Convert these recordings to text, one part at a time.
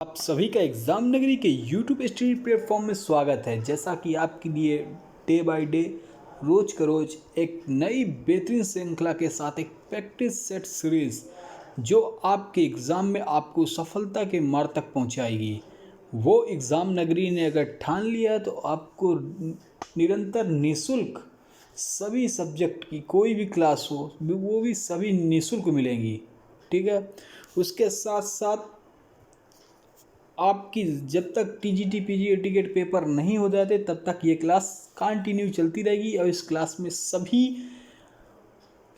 आप सभी का एग्ज़ाम नगरी के यूट्यूब स्टडी प्लेटफॉर्म में स्वागत है। जैसा कि आपके लिए डे बाय डे रोज़ का रोज़ एक नई बेहतरीन श्रृंखला के साथ एक प्रैक्टिस सेट सीरीज़ जो आपके एग्ज़ाम में आपको सफलता के मार्ग तक पहुंचाएगी। वो एग्ज़ाम नगरी ने अगर ठान लिया तो आपको निरंतर निःशुल्क सभी सब्जेक्ट की कोई भी क्लास हो वो भी सभी निःशुल्क मिलेंगी। ठीक है, उसके साथ साथ आपकी जब तक टीजीटी पीजीटी के पेपर नहीं हो जाते तब तक ये क्लास कंटिन्यू चलती रहेगी और इस क्लास में सभी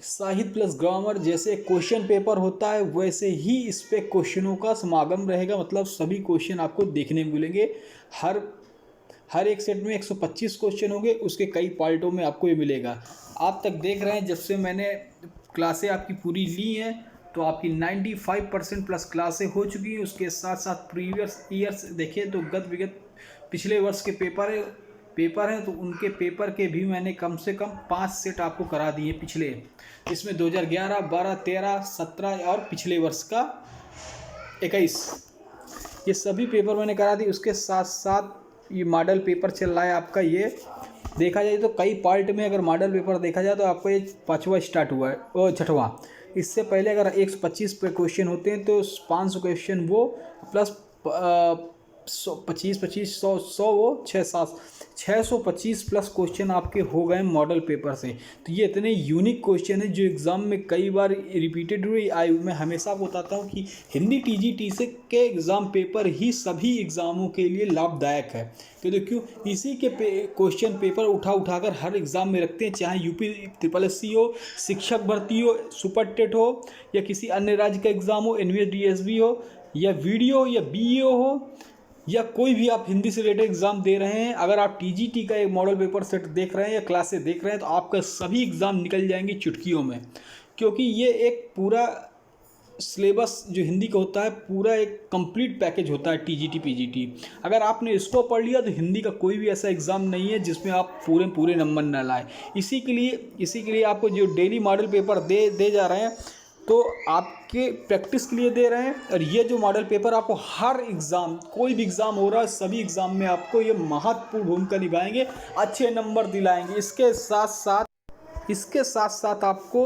साहित्य प्लस ग्रामर जैसे क्वेश्चन पेपर होता है वैसे ही इस पे क्वेश्चनों का समागम रहेगा। मतलब सभी क्वेश्चन आपको देखने को मिलेंगे। हर एक सेट में 125 क्वेश्चन होंगे, उसके कई पार्टों में आपको ये मिलेगा। आप तक देख रहे हैं जब से मैंने क्लासें आपकी पूरी ली हैं तो आपकी 95% प्लस क्लासें हो चुकी हैं। उसके साथ साथ प्रीवियस ईयर्स देखें तो गत विगत पिछले वर्ष के पेपर हैं तो उनके पेपर के भी मैंने कम से कम 5 सेट आपको करा दिए पिछले, इसमें 2011, 12, 13, 17 और पिछले वर्ष का 21 ये सभी पेपर मैंने करा दी। उसके साथ साथ ये मॉडल पेपर चल रहा है आपका। ये देखा जाए तो कई पार्ट में अगर मॉडल पेपर देखा जाए तो आपको ये 5वां स्टार्ट हुआ है और 6वां। इससे पहले अगर 125 पे क्वेश्चन होते हैं तो 500 क्वेश्चन वो प्लस 100 वो 625 प्लस क्वेश्चन आपके हो गए मॉडल पेपर से। तो ये इतने यूनिक क्वेश्चन है जो एग्ज़ाम में कई बार रिपीटेड हुई आई। मैं हमेशा आपको बताता हूँ कि हिंदी टीजीटी से के एग्ज़ाम पेपर ही सभी एग्ज़ामों के लिए लाभदायक है। तो देखियो इसी के क्वेश्चन पेपर उठा कर हर एग्ज़ाम में रखते हैं, चाहे यूपी SSC हो, शिक्षक भर्ती हो, सुपर टेट हो या किसी अन्य राज्य का एग्ज़ाम हो, NVS DSB हो या वीडियो या BEO हो या कोई भी आप हिंदी से रिलेटेड एग्ज़ाम दे रहे हैं। अगर आप टीजीटी का एक मॉडल पेपर सेट देख रहे हैं या क्लासेस देख रहे हैं तो आपका सभी एग्ज़ाम निकल जाएंगे चुटकियों में, क्योंकि ये एक पूरा सिलेबस जो हिंदी का होता है पूरा एक कंप्लीट पैकेज होता है टीजीटी पीजीटी। अगर आपने इसको पढ़ लिया तो हिंदी का कोई भी ऐसा एग्ज़ाम नहीं है जिसमें आप पूरे नंबर न लाए। इसी के लिए आपको जो डेली मॉडल पेपर दे जा रहे हैं तो आपके प्रैक्टिस के लिए दे रहे हैं। और ये जो मॉडल पेपर आपको हर एग्ज़ाम कोई भी एग्ज़ाम हो रहा है सभी एग्ज़ाम में आपको ये महत्वपूर्ण भूमिका निभाएंगे, अच्छे नंबर दिलाएंगे। इसके साथ साथ आपको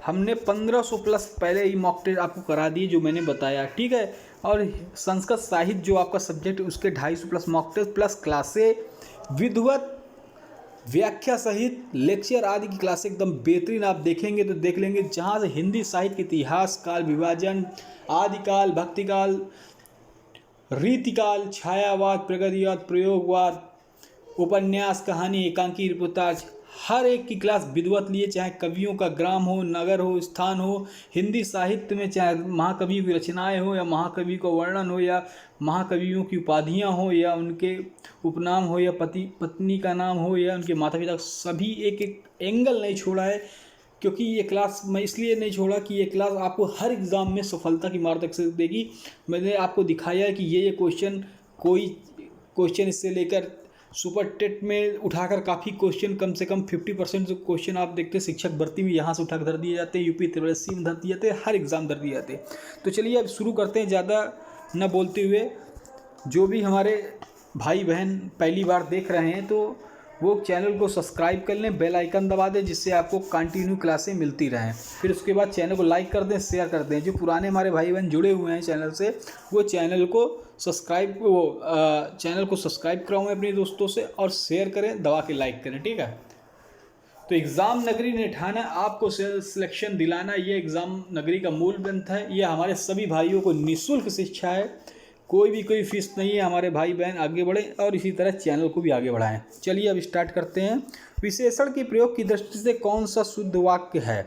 हमने 1500 प्लस पहले ही मॉक टेस्ट आपको करा दिए जो मैंने बताया, ठीक है। और संस्कृत साहित्य जो आपका सब्जेक्ट है उसके 250 प्लस मॉक टेस्ट प्लस क्लासे विधिवत व्याख्या सहित लेक्चर आदि की क्लास एकदम बेहतरीन आप देखेंगे तो देख लेंगे। जहाँ से हिंदी साहित्य के इतिहास काल, विभाजन, आदिकाल, भक्तिकाल, रीतिकाल, छायावाद, प्रगतिवाद, प्रयोगवाद, उपन्यास, कहानी, एकांकी, रिपोर्टाज, हर एक की क्लास विधिवत लिए, चाहे कवियों का ग्राम हो, नगर हो, स्थान हो, हिंदी साहित्य में चाहे महाकवियों की रचनाएं हो या महाकवि का वर्णन हो या महाकवियों की उपाधियां हो या उनके उपनाम हो या पति पत्नी का नाम हो या उनके माता पिता, सभी एक एक एंगल नहीं छोड़ा है। क्योंकि ये क्लास मैं इसलिए नहीं छोड़ा कि ये क्लास आपको हर एग्ज़ाम में सफलता की मार्गदर्शन देगी। मैंने आपको दिखाया है कि ये कोई क्वेश्चन इससे लेकर सुपर टेट में उठाकर काफ़ी क्वेश्चन, कम से कम 50% जो क्वेश्चन आप देखते हैं शिक्षक भर्ती में यहाँ से उठाकर धर दिए जाते हैं, यूपी SSC में धर दिए जाते हैं, हर एग्ज़ाम धर दिए जाते हैं। तो चलिए अब शुरू करते हैं ज़्यादा न बोलते हुए। जो भी हमारे भाई बहन पहली बार देख रहे हैं तो वो चैनल को सब्सक्राइब कर लें, बेल आइकन दबा दें जिससे आपको कंटिन्यू क्लासें मिलती रहें। फिर उसके बाद चैनल को लाइक कर दें, शेयर कर दें। जो पुराने हमारे भाई बहन जुड़े हुए हैं चैनल से वो चैनल को सब्सक्राइब कराएं अपने दोस्तों से और शेयर करें, दबा के लाइक करें, ठीक है। तो एग्ज़ाम नगरी ने ठाना आपको सिलेक्शन दिलाना, ये एग्ज़ाम नगरी का मूल ग्रंथ है। ये हमारे सभी भाइयों को निःशुल्क शिक्षा है, कोई फीस नहीं है। हमारे भाई बहन आगे बढ़ें और इसी तरह चैनल को भी आगे बढ़ाएं। चलिए अब स्टार्ट करते हैं। विशेषण के प्रयोग की दृष्टि से कौन सा शुद्ध वाक्य है?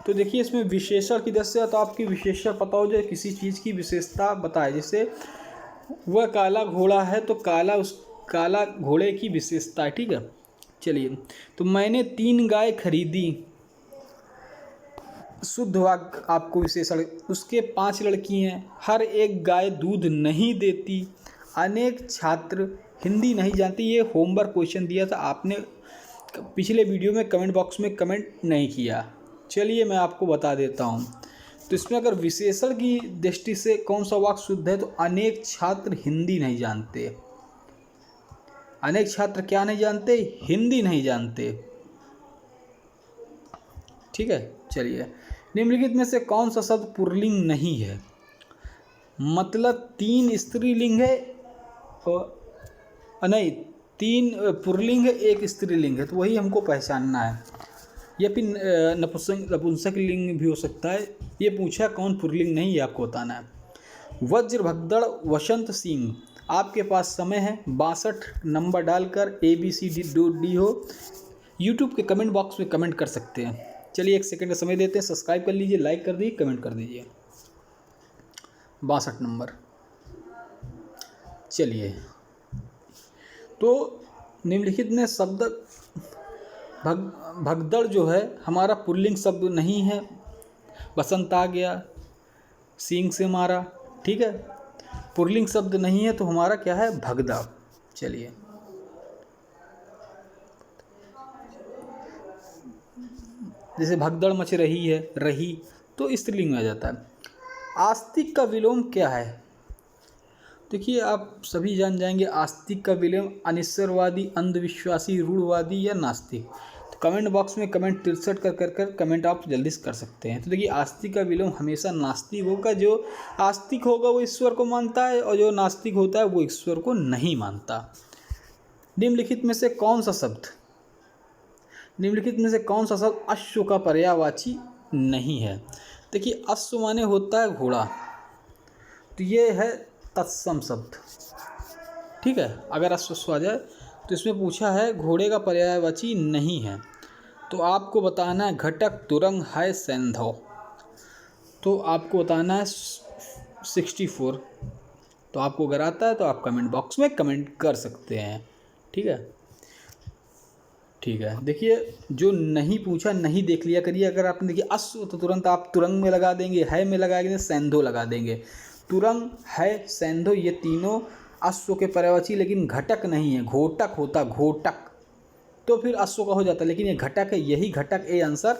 तो देखिए इसमें विशेषण की दृष्टि से तो आपकी विशेषण पता हो जाए, किसी चीज़ की विशेषता बताए। जैसे वह काला घोड़ा है तो उस काला घोड़े की विशेषता है, ठीक है। चलिए तो मैंने 3 गाय खरीदी, शुद्ध वाक्य आपको विशेषण। उसके 5 लड़की हैं, हर एक गाय दूध नहीं देती, अनेक छात्र हिंदी नहीं जानती। ये होमवर्क क्वेश्चन दिया था आपने पिछले वीडियो में, कमेंट बॉक्स में कमेंट नहीं किया। चलिए मैं आपको बता देता हूँ। तो इसमें अगर विशेषण की दृष्टि से कौन सा वाक्य शुद्ध है, तो अनेक छात्र हिंदी नहीं जानते। अनेक छात्र क्या नहीं जानते? हिंदी नहीं जानते। ठीक है, चलिए। निम्नलिखित में से कौन सा शब्द पुल्लिंग नहीं है? मतलब 3 स्त्रीलिंग है और नहीं, 3 पुल्लिंग है, 1 स्त्रीलिंग है, तो वही हमको पहचानना है। या फिर नपुंसक लिंग भी हो सकता है। ये पूछा कौन पुल्लिंग नहीं, ये आपको बताना है। वज्र भगदड़ वसंत सिंह, आपके पास समय है 62 नंबर डालकर ABCD हो। यूट्यूब के कमेंट बॉक्स में कमेंट कर सकते हैं। चलिए 1 सेकंड का समय देते हैं। सब्सक्राइब कर लीजिए, लाइक कर दीजिए, कमेंट कर दीजिए। 62 नंबर। चलिए, तो निम्नलिखित में शब्द भगदड़ जो है हमारा पुल्लिंग शब्द नहीं है। बसंत आ गया, सींग से मारा, ठीक है, पुल्लिंग शब्द नहीं है, तो हमारा क्या है? भगदड़। चलिए, जैसे भगदड़ मच रही है, रही, तो स्त्रीलिंग में आ जाता है। आस्तिक का विलोम क्या है? देखिए, आप सभी जान जाएंगे आस्तिक का विलोम अनिश्वरवादी, अंधविश्वासी, रूढ़वादी या नास्तिक। तो कमेंट बॉक्स में कमेंट 63 कर कमेंट आप जल्दी से कर सकते हैं। तो देखिए, आस्तिक का विलोम हमेशा नास्तिक होगा। जो आस्तिक होगा वो ईश्वर को मानता है, और जो नास्तिक होता है वो ईश्वर को नहीं मानता। निम्नलिखित में से कौन सा शब्द अश्व का पर्यायवाची नहीं है? देखिए, अश्व माने होता है घोड़ा, तो ये है तत्सम शब्द। ठीक है, अगर अश्व आ जाए तो इसमें पूछा है घोड़े का पर्यायवाची नहीं है, तो आपको बताना है घटक, तुरंग, है, सैंधव। तो आपको बताना है 64। तो आपको अगर आता है तो आप कमेंट बॉक्स में कमेंट कर सकते हैं। ठीक है, ठीक है। देखिए, जो नहीं पूछा नहीं देख लिया करिए। अगर आपने देखिए अश्व, तो तुरंत आप तुरंग में लगा देंगे, है में लगा देंगे, सैंधव लगा देंगे। तुरंग, है, सैंधव ये तीनों अश्व के पर्यायवाची, लेकिन घटक नहीं है। घोटक होता, घोटक, तो फिर अश्व का हो जाता है, लेकिन ये घटक है। यही घटक, ए आंसर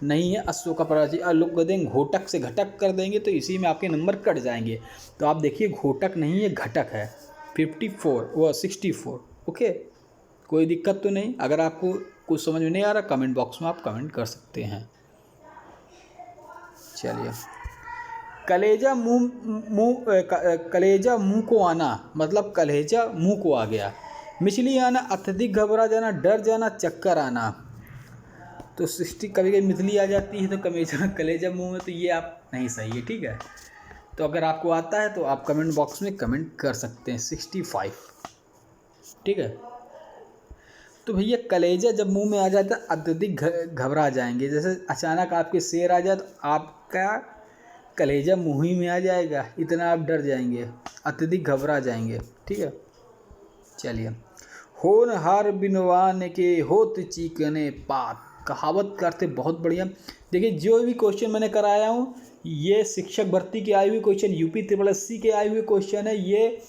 नहीं है अश्व का पर्यायवाची। और लोग कह देंगे घोटक से घटक कर देंगे, तो इसी में आपके नंबर कट जाएंगे। तो आप देखिए, घोटक नहीं है, घटक है। 64। ओके, कोई दिक्कत तो नहीं। अगर आपको कुछ समझ में नहीं आ रहा, कमेंट बॉक्स में आप कमेंट कर सकते हैं। चलिए, कलेजा मुंह को आना, मतलब कलेजा मुंह को आ गया। मिचली आना, अत्यधिक घबरा जाना, डर जाना, चक्कर आना। तो 60 कभी कभी मिचली आ जाती है, तो कलेजा मुंह में, तो ये आप नहीं सही है। ठीक है, तो अगर आपको आता है तो आप कमेंट बॉक्स में कमेंट कर सकते हैं। 65। ठीक है, तो भैया कलेजा जब मुंह में आ जाता है अत्यधिक घबरा जाएंगे। जैसे अचानक आपके शेर आ जाए तो आपका कलेजा मुंह ही में आ जाएगा, इतना आप डर जाएंगे, अत्यधिक घबरा जाएंगे। ठीक है, चलिए। होनहार बिनवान के होत चीकने पात, कहावत करते बहुत बढ़िया। देखिए, जो भी क्वेश्चन मैंने कराया हूँ, ये शिक्षक भर्ती के आए हुए क्वेश्चन, यूपी SSC के आए हुए क्वेश्चन है। ये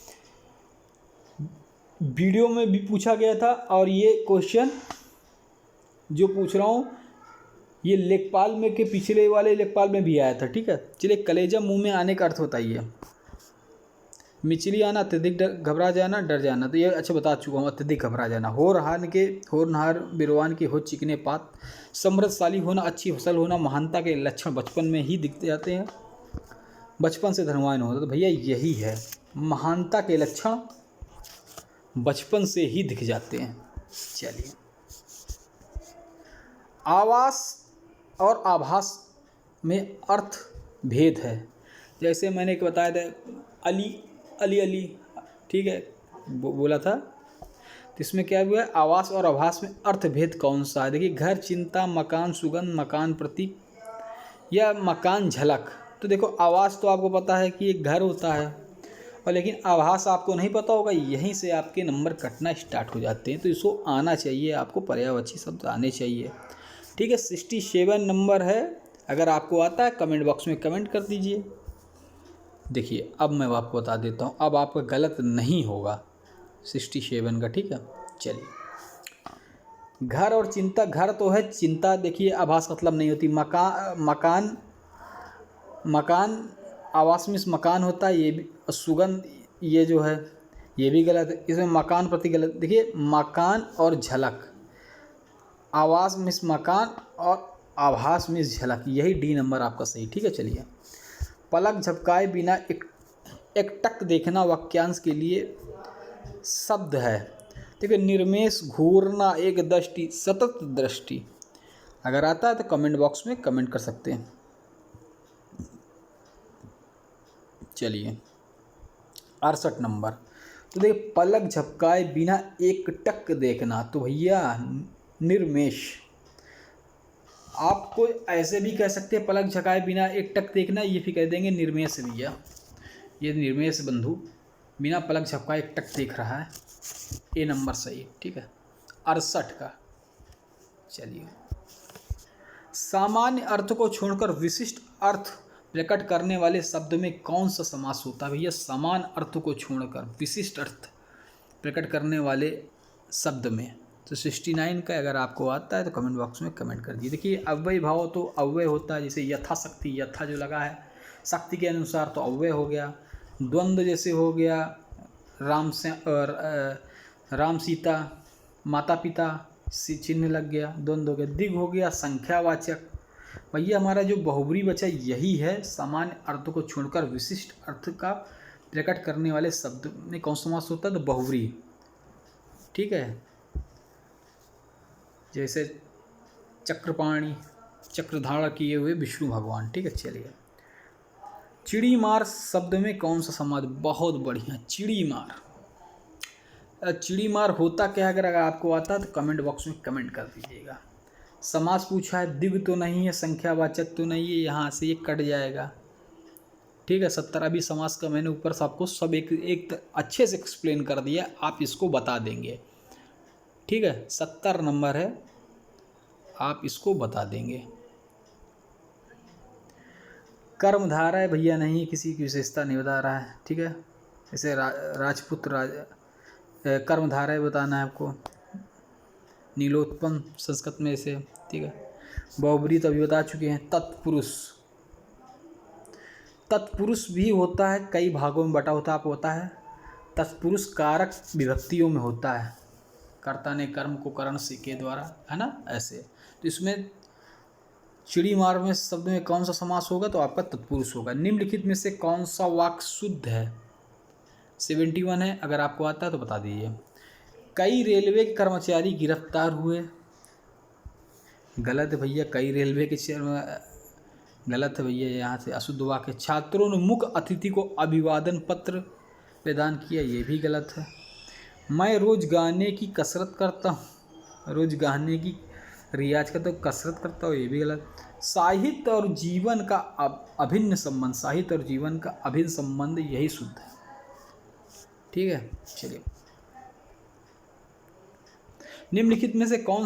वीडियो में भी पूछा गया था, और ये क्वेश्चन जो पूछ रहा हूँ ये लेखपाल में के पिछले वाले लेखपाल में भी आया था। ठीक है, चलिए। कलेजा मुंह में आने का अर्थ बताइए। मिचली आना, अत्यधिक घबरा जाना, डर जाना, तो ये अच्छा बता चुका हूँ, अत्यधिक घबरा जाना। होनहार बिरवान के हो चिकने पात, समृद्धशाली होना, अच्छी फसल होना, महानता के लक्षण बचपन में ही दिखते जाते हैं, बचपन से धनवान होता। तो भैया यही है, महानता के लक्षण बचपन से ही दिख जाते हैं। चलिए, आवास और आभास में अर्थ भेद है। जैसे मैंने एक बताया था, अली, ठीक है, बोला था। तो इसमें क्या हुआ है, आवास और आभास में अर्थ भेद कौन सा है? देखिए, घर, चिंता, मकान, सुगंध, मकान, प्रतीक या मकान, झलक। तो देखो, आवास तो आपको पता है कि एक घर होता है, और लेकिन आभास आपको नहीं पता होगा। यहीं से आपके नंबर कटना स्टार्ट हो जाते हैं। तो इसको आना चाहिए, आपको पर्यायवाची शब्द आने चाहिए। ठीक है, 67 नंबर है। अगर आपको आता है कमेंट बॉक्स में कमेंट कर दीजिए। देखिए, अब मैं आपको बता देता हूँ, अब आपका गलत नहीं होगा 67 का। ठीक है, चलिए। घर और चिंता, घर तो है, चिंता देखिए आभास मतलब नहीं होती। मकान मकान, आवास में मकान होता है, ये भी सुगंध, ये जो है ये भी गलत है। इसमें मकान प्रति गलत। देखिए मकान और झलक, आवास मिस मकान और आभास मिस झलक, यही डी नंबर आपका सही। ठीक है, चलिए। पलक झपकाए बिना एकटक देखना वाक्यांश के लिए शब्द है। देखिए निर्मेश, घूरना, एक दृष्टि, सतत दृष्टि। अगर आता है तो कमेंट बॉक्स में कमेंट कर सकते हैं। चलिए 68 नंबर। तो देखिए पलक झपकाए बिना एकटक देखना, तो भैया निर्मेश। आपको ऐसे भी कह सकते हैं पलक झपकाए बिना एकटक देखना, ये भी कह देंगे निर्मेश भैया, ये निर्मेश बंधु बिना पलक झपकाए एकटक देख रहा है, ए नंबर सही। ठीक है 68 का। चलिए सामान्य अर्थ को छोड़कर विशिष्ट अर्थ प्रकट करने वाले शब्द में कौन सा समास होता है भैया? समान अर्थ को छोड़कर विशिष्ट अर्थ प्रकट करने वाले शब्द में। तो 69 का अगर आपको आता है तो कमेंट बॉक्स में कमेंट कर दीजिए। देखिए अव्यय भाव तो अव्यय होता है, जैसे यथाशक्ति, यथा जो लगा है शक्ति के अनुसार तो अव्यय हो गया। द्वंद्व जैसे हो गया राम सीता, माता पिता से चिन्ह लग गया, द्वंद्व हो गया। दिग हो गया संख्यावाचक। भैया हमारा जो बहुब्री बचा यही है, सामान्य अर्थ को छोड़कर विशिष्ट अर्थ का प्रकट करने वाले शब्द में कौन सा समास होता है? तो बहुब्री। ठीक है, जैसे चक्रपाणी, चक्रधारण किए हुए विष्णु भगवान। ठीक है, चलिए। चिड़ी मार शब्द में कौन सा समास? बहुत बढ़िया, चिड़ी मार। चिड़ी मार होता क्या? अगर आपको आता है तो कमेंट बॉक्स में कमेंट कर दीजिएगा। समास पूछा है, दिग तो नहीं है, संख्यावाचक तो नहीं है, यहाँ से ये कट जाएगा। ठीक है 70। अभी समास का मैंने ऊपर से आपको सब एक अच्छे से एक्सप्लेन कर दिया, आप इसको बता देंगे। ठीक है 70 नंबर है, आप इसको बता देंगे। कर्मधारा है भैया, नहीं किसी की विशेषता नहीं बता रहा है। ठीक है, जैसे राजपूत कर्मधारा है बताना है आपको, नीलोत्पन्न संस्कृत में से। ठीक है, बहुब्री तो अभी बता चुके हैं। तत्पुरुष, तत्पुरुष भी होता है, कई भागों में बटा होता है, आपको पता है। तत्पुरुष कारक विभक्तियों में होता है, कर्ता ने कर्म को करण से के द्वारा, है ना, ऐसे। तो इसमें चिड़ी मार में शब्द में कौन सा समास होगा? तो आपका तत्पुरुष होगा। निम्नलिखित में से कौन सा वाक्य शुद्ध है? 71 है, अगर आपको आता है तो बता दीजिए। कई रेलवे के कर्मचारी गिरफ्तार हुए, गलत है भैया। कई रेलवे के गलत है भैया, यहाँ से अशुद्ध वाक्य। छात्रों ने मुख्य अतिथि को अभिवादन पत्र प्रदान किया, ये भी गलत है। मैं रोज गाने की कसरत करता हूँ, रोज गाने की रियाज करता हूँ, कसरत करता हूँ, ये भी गलत। साहित्य और जीवन का अभिन्न संबंध, साहित्य और जीवन का अभिन्न संबंध, यही शुद्ध है। ठीक है, चलिए। निम्नलिखित में से कौन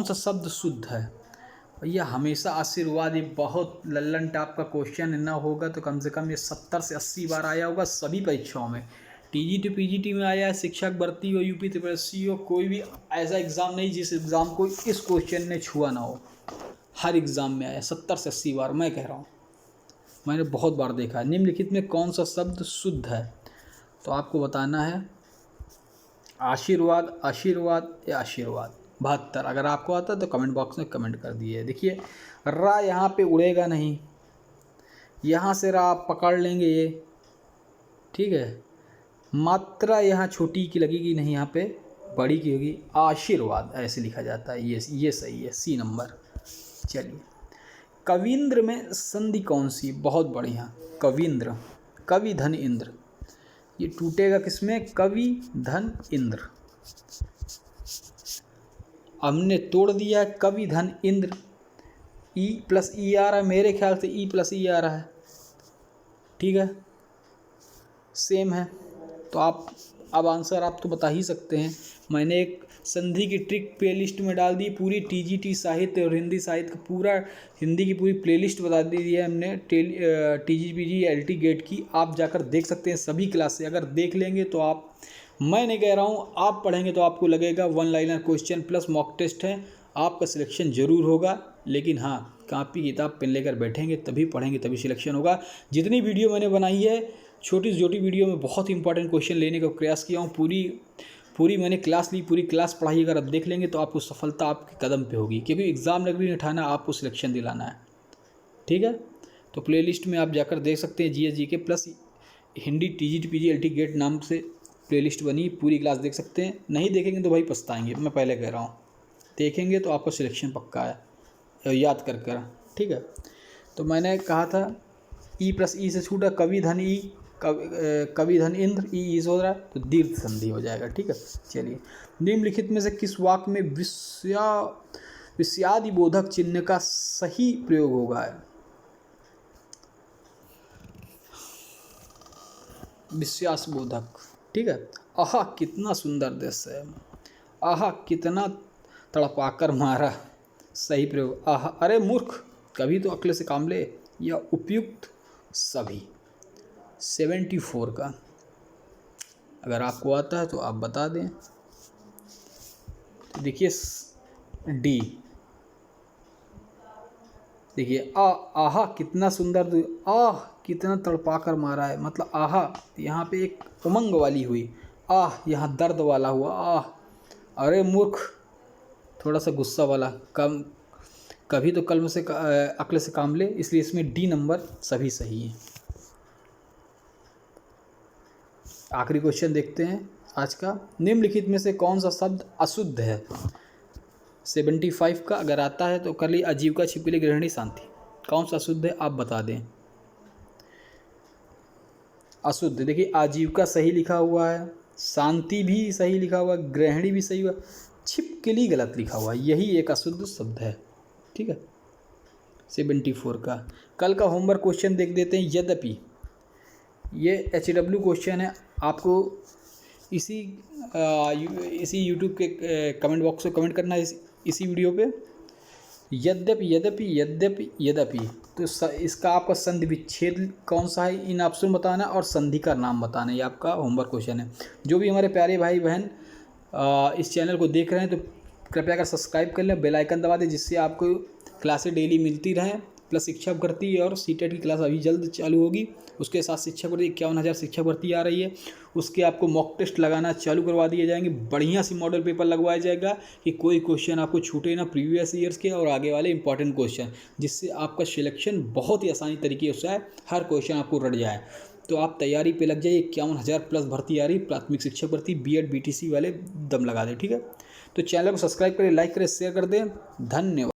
सा शब्द शुद्ध है? भैया हमेशा आशीर्वाद, ये बहुत लल्लन टाइप का क्वेश्चन ना होगा तो कम से कम ये 70 से 80 बार आया होगा सभी परीक्षाओं में। टीजीटी पीजीटी में आया है, शिक्षक भर्ती हो, यूपी त्रिपक्षी हो, कोई भी ऐसा एग्ज़ाम नहीं जिस एग्ज़ाम को इस क्वेश्चन ने छुआ ना हो। हर एग्ज़ाम में आया 70 से 80 बार, मैं कह रहा हूँ, मैंने बहुत बार देखा है। निम्नलिखित में कौन सा शब्द शुद्ध है? तो आपको बताना है आशीर्वाद, आशीर्वाद या आशीर्वाद। 72। अगर आपको आता है तो कमेंट बॉक्स में कमेंट कर दिए। देखिए रा यहाँ पे उड़ेगा नहीं, यहाँ से रा आप पकड़ लेंगे ये। ठीक है, मात्रा यहाँ छोटी की लगेगी नहीं, यहाँ पे बड़ी की होगी। आशीर्वाद ऐसे लिखा जाता है, ये सही है, सी नंबर। चलिए कविंद्र में संधि कौन सी? बहुत बढ़िया, कविंद्र, कवि धन इंद्र। ये टूटेगा किसमें? कवि धन इंद्र। हमने तोड़ दिया कवि धन इंद्र। ई प्लस ई आ रहा है, मेरे ख्याल से ई प्लस ई आ रहा है। ठीक है, सेम है। तो आप अब आंसर आप तो बता ही सकते हैं। मैंने एक संधि की ट्रिक प्लेलिस्ट में डाल दी, पूरी टीजीटी साहित्य और हिंदी साहित्य का पूरा हिंदी की पूरी प्लेलिस्ट बता दी है हमने, टीजीपीजी एलटी गेट की। आप जाकर देख सकते हैं सभी क्लासें, अगर देख लेंगे तो आप, मैं नहीं कह रहा हूँ, आप पढ़ेंगे तो आपको लगेगा one liner question plus mock test है, आपका सिलेक्शन ज़रूर होगा। लेकिन हाँ, कॉपी किताब पेन लेकर बैठेंगे तभी पढ़ेंगे तभी सिलेक्शन होगा। जितनी वीडियो मैंने बनाई है छोटी से छोटी वीडियो में बहुत इंपॉर्टेंट क्वेश्चन लेने का प्रयास किया हूँ। पूरी मैंने क्लास ली, पूरी क्लास पढ़ाई अगर आप देख लेंगे तो आपको सफलता आपके कदम पे होगी, क्योंकि एग्ज़ाम नगरी नहीं उठाना, आपको सिलेक्शन दिलाना है। ठीक है, तो प्लेलिस्ट में आप जाकर देख सकते हैं GS GK plus Hindi TGT PGLT GATE नाम से प्लेलिस्ट बनी, पूरी क्लास देख सकते हैं। नहीं देखेंगे तो भाई पछताएंगे, मैं पहले कह रहा हूँ। देखेंगे तो आपका सिलेक्शन पक्का है, याद कर। ठीक है, तो मैंने कहा था ई प्लस ई से छूटा कवि धन ई, कवि धन इंद्र, ई ईस हो रहा है तो दीर्घ संधि हो जाएगा। ठीक है, चलिए, निम्नलिखित में से किस वाक्य में विषयादि बोधक चिन्ह का सही प्रयोग होगा? विश्वास बोधक। ठीक है, आहा कितना सुंदर दृश्य है, आहा कितना तड़पाकर मारा, सही प्रयोग आहा। अरे मूर्ख, कभी तो अक्ल से काम ले, या उपयुक्त सभी। 74 का अगर आपको आता है तो आप बता दें। तो देखिए डी, देखिए आहा कितना सुंदर, आह कितना तड़पा कर मारा है, मतलब आहा यहाँ पे एक उमंग वाली हुई, आह यहाँ दर्द वाला हुआ, आह। अरे मूर्ख, थोड़ा सा गुस्सा वाला, कभी तो कल्म से अक्ल से काम ले, इसलिए इसमें डी नंबर सभी सही है। आखिरी क्वेश्चन देखते हैं आज का। निम्नलिखित में से कौन सा शब्द अशुद्ध है? 75 का अगर आता है तो कर ली, आजीविका, छिपकली, गृहिणी, शांति। कौन सा अशुद्ध है आप बता दें। अशुद्ध, देखिए आजीविका सही लिखा हुआ है, शांति भी सही लिखा हुआ है, गृहिणी भी सही हुआ, छिपकली गलत लिखा हुआ है, यही एक अशुद्ध शब्द है। ठीक है, 74 का। कल का होमवर्क क्वेश्चन देख देते हैं। यद्यपि ये HW क्वेश्चन है, आपको इसी यूट्यूब के कमेंट बॉक्स में कमेंट करना है इसी वीडियो पे। यद्यपि तो इसका आपका संधि विच्छेद कौन सा है, इन ऑप्शन बताना और संधि का नाम बताना, ये आपका होमवर्क क्वेश्चन है। जो भी हमारे प्यारे भाई बहन इस चैनल को देख रहे हैं तो कृपया कर सब्सक्राइब कर लें, बेल आइकन दबा दें, जिससे आपको क्लासें डेली मिलती रहें। प्लस शिक्षक भर्ती और सीटेट की क्लास अभी जल्द चालू होगी, उसके साथ शिक्षक भर्ती 51,000 शिक्षक भर्ती आ रही है, उसके आपको मॉक टेस्ट लगाना चालू करवा दिए जाएंगे, बढ़िया सी मॉडल पेपर लगवाया जाएगा कि कोई क्वेश्चन आपको छूटे ना प्रीवियस ईयर्स के और आगे वाले इंपॉर्टेंट क्वेश्चन, जिससे आपका सिलेक्शन बहुत ही आसानी तरीके से है, हर क्वेश्चन आपको रट जाए। तो आप तैयारी पे लग जाइए, 51,000 प्लस भर्ती आ रही, प्राथमिक शिक्षक भर्ती, BEd BTC वाले दम लगा दें। ठीक है, तो चैनल को सब्सक्राइब करें, लाइक करें, शेयर कर दें। धन्यवाद।